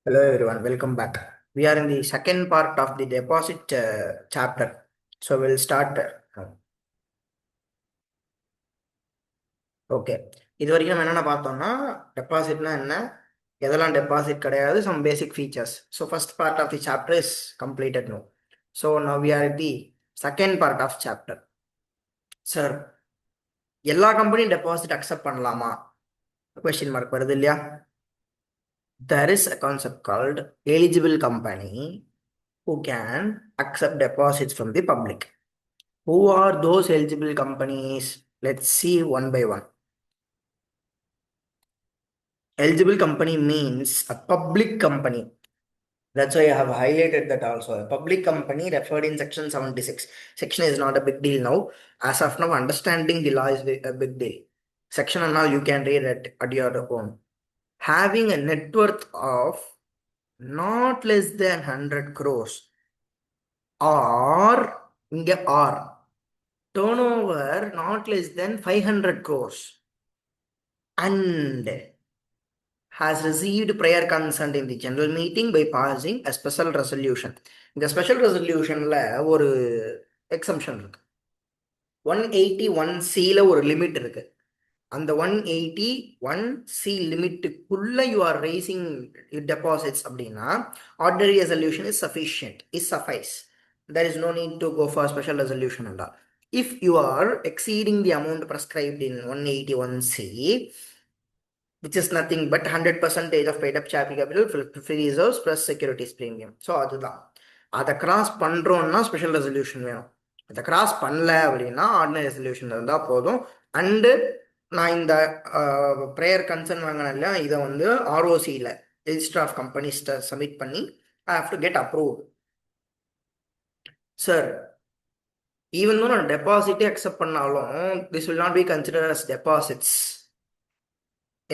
Hello everyone, welcome back. We are in the second part of the deposit chapter. So we'll start. Okay. இது வரைக்கும் நம்ம என்னென்ன பார்த்தோம்னா டெபாசிட்னா என்ன, எதெல்லாம் டெபாசிட் கிடையாது, some basic features. So first part of the chapter is completed now. So now we are at the second part of chapter. Sir, எல்லா கம்பெனியும் டெபாசிட் அக்செப்ட் பண்ணலாமா? கொஸ்டின் மார்க் வருது இல்லையா? There is a concept called eligible company who can accept deposits from the public. Who are those eligible companies? Let's see one by one. Eligible company means a public company. That's why I have highlighted that also. A public company referred in section 76. Section is not a big deal now. As of now, understanding the law is a big deal. Section and all you can read it at your own. Having a net worth of not less than 100 crores or turnover not less than 500 crores and has received prior consent in the general meeting by passing a special resolution. இந்த special ரெசல்யூஷன்ல ஒரு exemption இருக்கு. 181C ஒரு limit இருக்கு. அந்த 181C லிமிட்டுக்குள்ள you are raising deposits அப்படின்னா ordinary resolution is sufficient, is suffice. There is no need to go for special resolution and all. If you are exceeding the amount prescribed in 181C, which is nothing but 100% of paid up capital free reserves plus securities premium. So அதுதான். அதை cross பண்ணுறோன்னா special resolution வேணும். அதை cross பண்ணல அப்படின்னா ordinary resolution இருந்தால் போதும். And நான் இந்த ப்ரேயர் கன்சர்ன் வாங்கினேன் இல்லையா, இதை வந்து ஆர்ஓசியில் ரெஜிஸ்டர் ஆஃப் கம்பெனிஸ்ட சப்மிட் பண்ணி I have to get approve. Sir, even though நான் டெபாசிட்டே அக்செப்ட் பண்ணாலும் this will not be consider as deposits.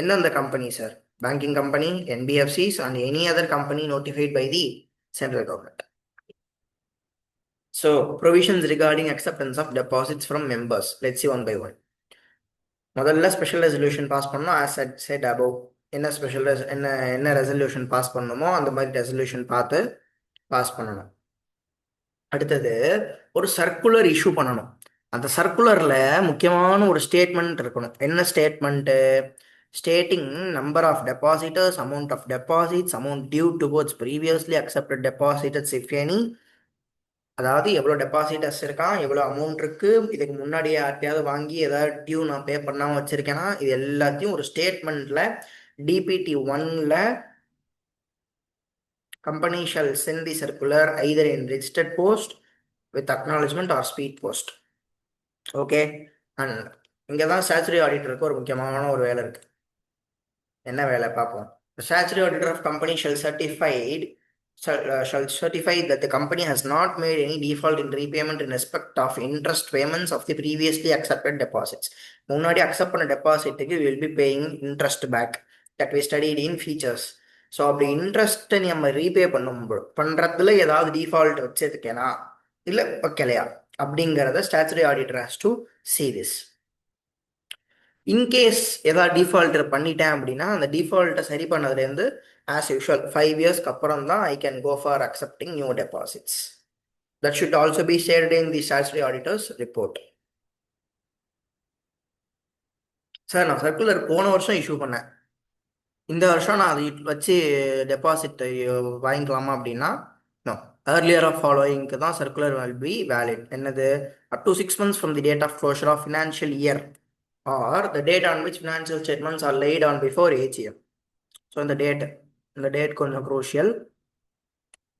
எந்தெந்த கம்பெனி சார்? Banking company, NBFCs and any other company notified by the central government. So provisions regarding acceptance of deposits from members. Let's see one by one. முதல்ல special resolution pass பண்ணோம். as said above, என்ன special என்ன resolution pass பண்ணணுமோ அந்த மாதிரி resolution பார்த்து pass பண்ணணும். அடுத்தது ஒரு சர்க்குலர் இஷ்யூ பண்ணணும். அந்த சர்க்குலர்ல முக்கியமான ஒரு ஸ்டேட்மெண்ட் இருக்கணும். என்ன statement? Stating number of depositors, amount of deposits, amount due towards previously accepted depositors if any. அதாவது எவ்வளோ டெபாசிட்டர்ஸ் இருக்கான், எவ்வளோ அமௌண்ட் இருக்கு, இதுக்கு முன்னாடி யார்ட்டையாவது வாங்கி ஏதாவது டியூ நான் பே பண்ணாமல் வச்சிருக்கேன்னா இது எல்லாத்தையும் ஒரு ஸ்டேட்மெண்ட்ல DBT 1ல company shall send the circular either in registered post with acknowledgement or speed post. Okay. And இங்கே தான் ஸ்டாச்சுரி ஆடிட்டருக்கு ஒரு முக்கியமான ஒரு வேலை இருக்கு. என்ன வேலை பார்ப்போம். The statutory auditor of company shall certify that the company has not made any default in repayment in respect of interest payments of the previously accepted deposits. முன்னாடி அக்செப்ட் பண்ண டெபாசிட்டுக்கு will be paying interest back that we studied in features. So அப்படி இன்ட்ரெஸ்ட்டை நம்ம repay பண்ணுறதுல ஏதாவது default வச்சிருக்கேனா இல்லை வைக்கலையா அப்படிங்கிறத statutory auditor has to see this. In case ஏதாவது டிஃபால்ட் பண்ணிட்டேன் அப்படின்னா அந்த டிஃபால்ட்டை சரி பண்ணதுலேருந்து ஆஸ் யூஷுவல் 5 இயர்ஸ்க்கு அப்புறம் தான் I can go for accepting new deposits. That should also be shared in the statutory auditors report. Sir, நான் சர்க்குலர் போன வருஷம் இஷ்யூ பண்ணேன், இந்த வருஷம் நான் அதை வச்சு டெபாசிட் வாங்கிக்கலாமா அப்படின்னா நோ. earlier of following தான் சர்க்குலர் will be valid. என்னது? up to 6 months from the date of closure of financial year or the date on which financial statements are laid on before AGM. So இந்த date கொஞ்சம் crucial.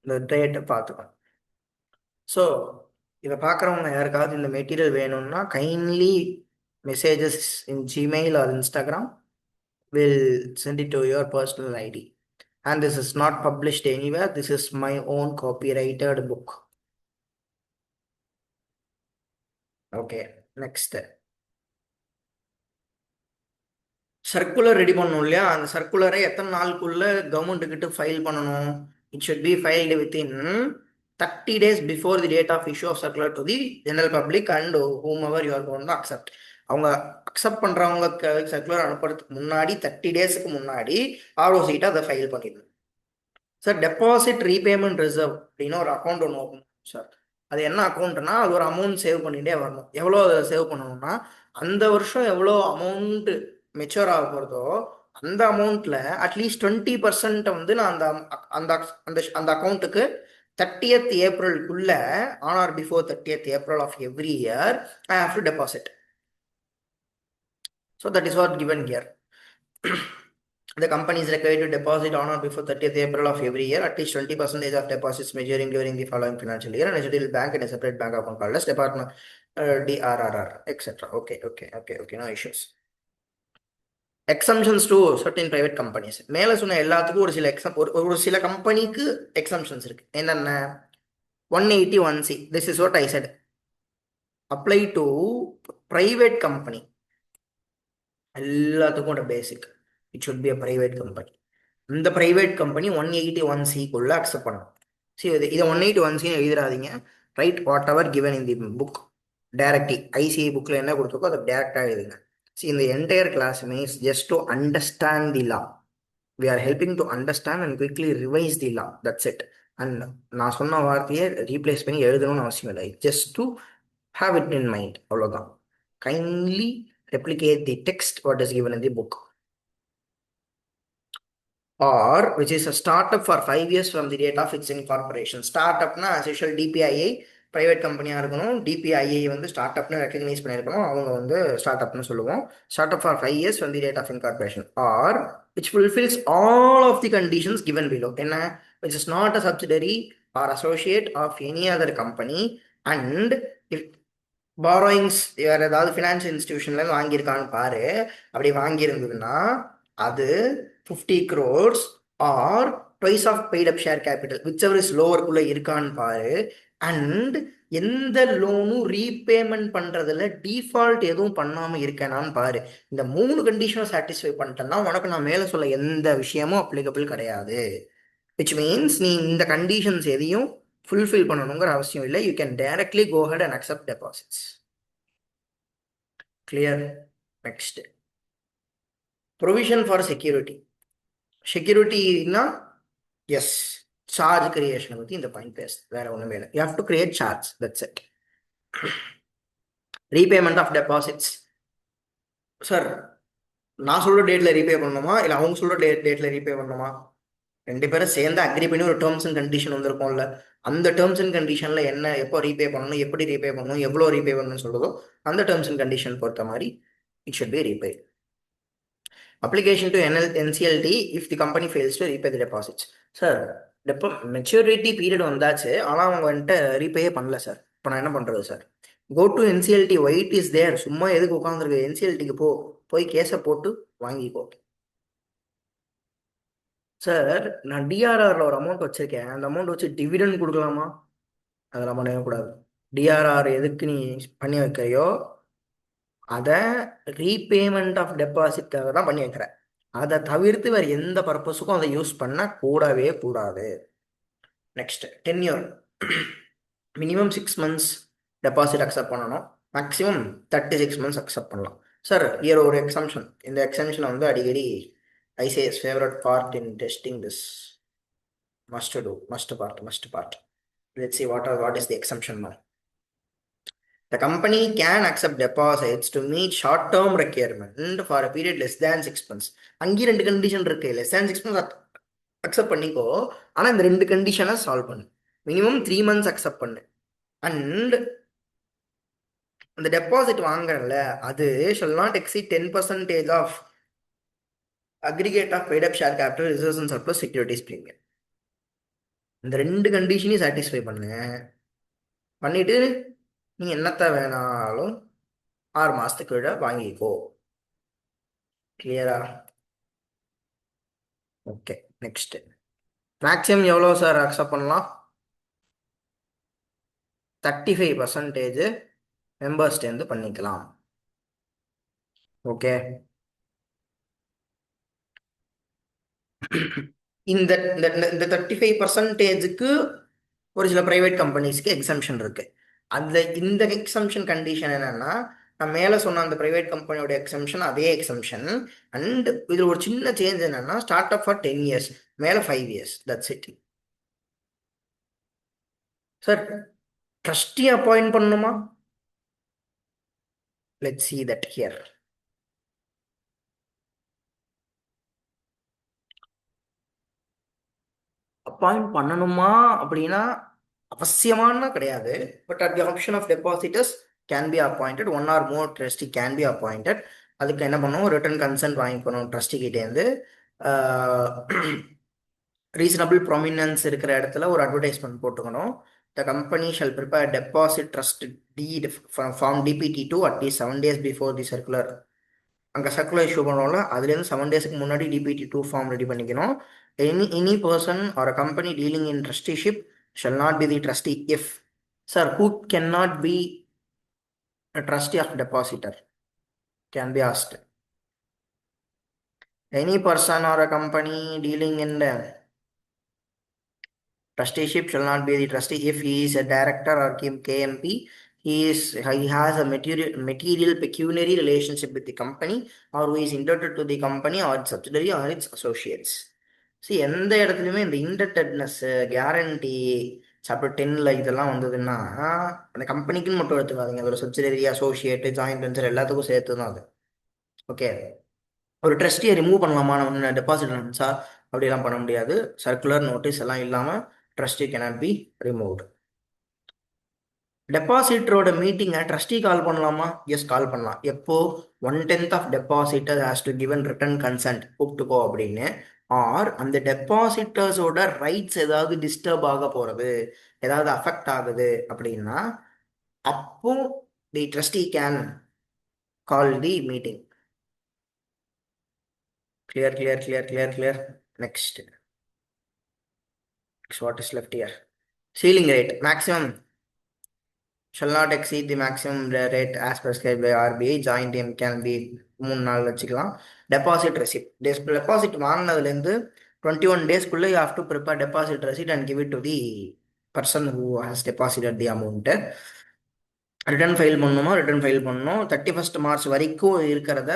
இந்த டேட்டை பார்த்துக்கணும். So இதை பார்க்குறவங்க யாருக்காவது இந்த மெட்டீரியல் வேணும்னா kindly messages in Gmail or Instagram will send it to your personal ID. And this is not published anywhere. This is my own copyrighted book. Okay, next. Circular ready பண்ணணும் இல்லையா, அந்த சர்க்குலரை எத்தனை நாளுக்குள்ள கவர்மெண்ட்டுக்கிட்ட ஃபைல் பண்ணணும்? It should be filed within 30 days before the date of issue of circular to the general public and whomever you are going to accept. அவங்க accept பண்ணுறவங்க சர்க்குலர் அனுப்புறதுக்கு முன்னாடி 30 daysக்கு முன்னாடி ஆர்ஓசிட்ட அதை ஃபைல் பண்ணிடணும். சார் டெபாசிட் ரீபேமெண்ட் ரிசர்வ் அப்படின்னு ஒரு account ஒன்று ஓப்பன் சார். அது என்ன அக்கௌண்ட்னா, அது ஒரு அமௌண்ட் சேவ் பண்ணிகிட்டே வரணும். எவ்வளோ அதை சேவ் பண்ணணும்னா, அந்த வருஷம் எவ்வளோ அமௌண்ட் மெச்சூர் ஆக போகிறதோ அந்த அமௌண்ட்டில் அட்லீஸ்ட் 20% வந்து நான் அந்த அந்த அந்த அந்த அக்கௌண்ட்டுக்கு 30th ஏப்ரலுக்குள்ள on or before 30th April of every year I have to deposit. So that is what given here. The company is required to deposit on or before 30th April of every year at least 20% of deposits maturing during the following financial year, and a bank in a separate bank account called as department DRRR, etc. Okay, no issues. Exemptions to certain private companies. மேல சொன்ன எல்லாத்துக்கும் ஒரு சில ஒரு சில கம்பெனிக்கு exemptions இருக்கு. என்னென்ன? 181C. This is what I said. Apply to private company. எல்லாத்துக்கும் basic. It should be a private company. இந்த ப்ரைவேட் கம்பெனி 181Cக்குள்ள அக்செப்ட் பண்ணணும். சரி, இதை 181C எழுதிடாதீங்க. Write whatever given in the book directly. ICI புக்கில் என்ன கொடுத்துருக்கோ அதை டேரெக்டாக எழுதுங்க. See, இந்த என்டையர் கிளாஸுமே is just to understand the law. We are helping to understand and quickly revise the law. That's it. And நான் சொன்ன வார்த்தையை ரீப்ளேஸ் பண்ணி எழுதணும்னு அவசியம் இல்லை. Just to have it in mind, அவ்வளோதான். Kindly replicate the text what is given in the book. Or which is a startup for 5 years from the date of its incorporation. Startupனா as usual DPIA private கம்பெனியாக இருக்கணும். DPIA வந்து ஸ்டார்ட்அப்னு recognise பண்ணியிருக்கணும். அவங்க வந்து ஸ்டார்ட்அப்னு சொல்லுவோம். Startup for 5 years from the date of incorporation. Or which fulfills all of the conditions given below. என்ன? Which is not a subsidiary or associate of any other company, and if borrowings வேறு ஏதாவது financial இன்ஸ்டிடியூஷன்ல வாங்கியிருக்கான்னு பாரு. அப்படி வாங்கியிருந்ததுன்னா அது 50 crores or twice of paid up share capital, whichever is lower குள்ள இருக்கான்னு பாரு. And எந்த லோனும் ரீபேமெண்ட் பண்றதுல டிஃபால்ட் எதுவும் பண்ணாம இருக்கேனான்னு பாரு. இந்த 3 கண்டிஷனும் சாட்டிஸ்ஃபை பண்ணிட்டேன்னா உனக்கு நான் மேல சொல்ல எந்த விஷயமும் அப்ளிகபிள் கிடையாது. விச் மீன்ஸ் நீ இந்த கண்டிஷன்ஸ் எதையும் ஃபுல்ஃபில் பண்ணணுங்கிற அவசியம் இல்லை. You can directly go ahead and accept deposits. Clear? Next, provision for security. செக்யூரிட்டினா எஸ், சார்ஜ் கிரியேஷனை பற்றி இந்த பாயிண்ட் பேச, வேற ஒன்றுமே இல்லை. You have to create charge, that's it. Repayment of deposits. Sir நான் சொல்ற டேட்ல ரீபே பண்ணணுமா இல்லை அவங்க சொல்ற டேட்ல ரீபே பண்ணணுமா? 2 பேரும் சேர்ந்து அக்ரி பண்ணி ஒரு டேர்ம்ஸ் அண்ட் கண்டிஷன் வந்திருக்கும்ல. அந்த டேர்ம்ஸ் அண்ட் கண்டிஷன்ல என்ன, எப்போ ரீபே பண்ணணும், எப்படி ரீபே பண்ணணும், எவ்வளோ ரீபே பண்ணணும்னு சொல்றதோ அந்த டேர்ம்ஸ் அண்ட் கண்டிஷன் பொறுத்த மாதிரி it should B repay. Application to NCLT if the company fails to repay the deposits. Sir maturity period வந்தாச்சு, ஆனால் அவங்க வந்துட்டு ரீபேயே பண்ணல சார். இப்போ நான் என்ன பண்ணுறது sir? Go to NCLT, why it is there. சும்மா எதுக்கு உட்காந்துருக்கு? NCLTக்கு போய் கேஸை போட்டு வாங்கிக்கோ. சார் நான் டிஆர்ஆரில் ஒரு அமௌண்ட் வச்சுருக்கேன், அந்த அமௌண்ட் வச்சு டிவிடெண்ட் கொடுக்கலாமா? அதெல்லாம் பண்ணவே கூடாது. டிஆர்ஆர் எதுக்கு நீ பண்ணி வைக்கிறையோ அதை ரீபேமெண்ட் ஆஃப் டெபாசிட்காக தான் பண்ணி வைக்கிறேன். அதை தவிர்த்து வேறு எந்த பர்பஸுக்கும் அதை யூஸ் பண்ண கூடவே கூடாது. Next, tenure. Minimum 6 months deposit accept பண்ணணும். மேக்ஸிமம் 36 months அக்செப்ட் பண்ணலாம். சார் இயர் ஒரு எக்ஸம்ஷன். இந்த எக்ஸம்ஷனை வந்து அடிக்கடி ICIS favourite part in testing this must part. Let's see what is the exemption now. The company can accept deposits to meet short-term requirement for a period less than 6 months. அங்கே 2 condition இருக்கு. less than 6 months accept பண்ணிக்கோ, ஆனால் இந்த 2 கண்டிஷனை solve பண்ணு. Minimum 3 months accept பண்ணு. And அந்த deposit வாங்குறல அது shall not exceed 10% of aggregate of paid up share capital, reserves and surplus securities premium. இந்த 2 கண்டிஷனையும் சாட்டிஸ்ஃபை பண்ணிட்டு நீ என்னத்த வேணாலும் 6 மாசத்துக்கு விட வாங்கிக்கோ. கிளியரா? Okay, next. மேக்ஸிமம் எவ்வளோ சார் அக்செப்ட் பண்ணலாம்? 35% மெம்பர்ஸ்டேருந்து பண்ணிக்கலாம். ஓகே, இந்த 35%க்கு ஒரு சில பிரைவேட் கம்பெனிஸ்க்கு எக்ஸம்ஷன் இருக்கு. அந்த இந்த எக்ஸம்ஷன் கண்டிஷன் என்னன்னா, நான் மேலே சொன்ன அந்த ப்ரைவேட் கம்பெனியோட எக்ஸம்ஷன் அதே எக்ஸம்ஷன். அண்ட் இதில் ஒரு சின்ன சேஞ்ச் என்னன்னா ஸ்டார்ட் அப் ஃபார் 10 years, மேலே 5 years, that's it. Sir trustee appoint பண்ணணுமா? Let's see that here. Appoint பண்ணணுமா அப்படின்னா அவசியமான கிடையாது. But at the option of depositors can be appointed, one or more trustee can be appointed. அதுக்கு என்ன பண்ணுவோம், written consent வாங்கிக்கணும் ட்ரஸ்டி கிட்டேருந்து. ரீசனபிள் ப்ரொமினன்ஸ் இருக்கிற இடத்துல ஒரு அட்வர்டைஸ்மெண்ட் போட்டுக்கணும். The company shall prepare deposit trust deed form DPT2 at least 7 days before the circular. அங்கே சர்க்குலர் இஷ்யூ பண்ணுவோம்ல, அதுலேருந்து 7 daysக்கு முன்னாடி DPT2 ஃபார்ம் ரெடி பண்ணிக்கணும். Any person or a company dealing in trusteeship shall not be the trustee if. Sir who can not be a trustee of depositor can be asked. Any person or a company dealing in the trusteeship shall not be the trustee if he is a director or KMP. He has a material pecuniary relationship with the company, or who is indebted to the company or its subsidiary or its associates. See, எந்த இடத்துலையுமே இந்த இன்டெட்டட்னஸ் guarantee chapter 10ல் இதெல்லாம் வந்ததுன்னா அந்த கம்பெனிக்குன்னு மட்டும் எடுத்துக்காதீங்க, அதோட subsidiary, associate, joint venture எல்லாத்துக்கும் சேர்த்து தான் அது. ஓகே, ஒரு ட்ரஸ்டியை ரிமூவ் பண்ணலாமா நம்ம டெபாசிட் இருந்துச்சா? அப்படிலாம் பண்ண முடியாது. சர்க்குலர் நோட்டீஸ் எல்லாம் இல்லாமல் ட்ரஸ்டி கேனாட் பி ரிமூவ்டு. டெபாசிட்டரோட மீட்டிங்கை ட்ரஸ்டி கால் பண்ணலாமா? எஸ், கால் பண்ணலாம். எப்போ? 1/10 of depositor has to given written consent, கூப்பிட்டுக்கோ அப்படின்னு. ஆர் அந்த டெபாசிட்டர்ஸோட ரைட்ஸ் ஏதாவது டிஸ்டர்ப் ஆக போகிறது, ஏதாவது அஃபெக்ட் ஆகுது அப்படின்னா அப்போ the trustee can call the meeting. Clear, clear, clear, clear, clear. Next. What is left here? Ceiling rate. Maximum shall not exceed the maximum rate as prescribed by RBI. Joint aim can be 3 நாள் வச்சுக்கலாம். Deposit receipt, deposit வாங்கினதுலேருந்து 21 daysக்குள்ளே you have to prepare deposit receipt and give it to the person who has deposited the amount. Return file பண்ணணுமா? Return file பண்ணணும். 31st March வரைக்கும் இருக்கிறத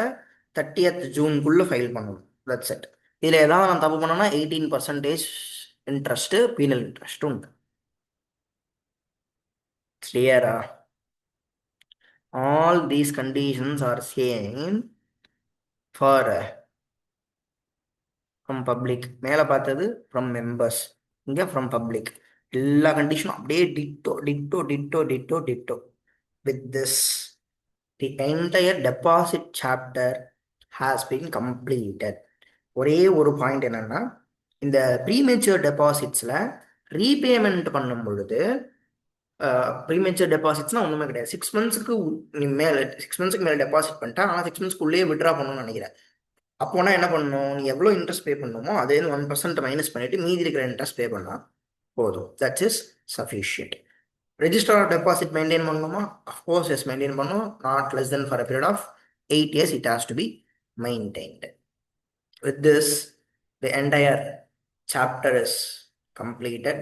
30th Juneக்குள்ளே file பண்ணணும். That's it. இதில் ஏதாவது நான் தப்பு பண்ணோன்னா 18% இன்ட்ரெஸ்ட்டு, பீனல் இன்ட்ரெஸ்ட்டும் உண்டு. கிளியரா? All these conditions are same for from public. மேலே பார்த்தது ஃப்ரம் மெம்பர்ஸ், இங்கே ஃப்ரம் பப்ளிக். எல்லா கண்டிஷனும் அப்படியே ditto ditto ditto ditto ditto. With this the entire deposit chapter has been completed. ஒரே ஒரு பாயிண்ட் என்னன்னா, இந்த ப்ரீமெச்சூர் டெபாசிட்ஸில் ரீபேமெண்ட் பண்ணும் பொழுது, ப்ரீமெச்சூர் டெபாசிட்ஸ்னால் ஒன்றுமே கிடையாது. 6 monthsக்கு மேலே 6 monthsக்கு மேலே டெபாசிட் பண்ணிட்டா, ஆனால் 6 monthsக்குள்ளேயே விட்ரா பண்ணணும்னு நினைக்கிறேன். அப்போனா என்ன பண்ணணும், நீ எவ்வளோ இன்ட்ரெஸ்ட் பே பண்ணணுமோ அதே 1% மைனஸ் பண்ணிட்டு மீதி இருக்கிற இன்ட்ரெஸ்ட் பே பண்ணால் போதும். That is sufficient. Register of deposit maintain பண்ணணுமா? அஃப்கோர்ஸ் எஸ், மெயின்டைன் பண்ணணும். Not less than for a period of 8 years it has to be maintained. With this, the entire chapter is completed.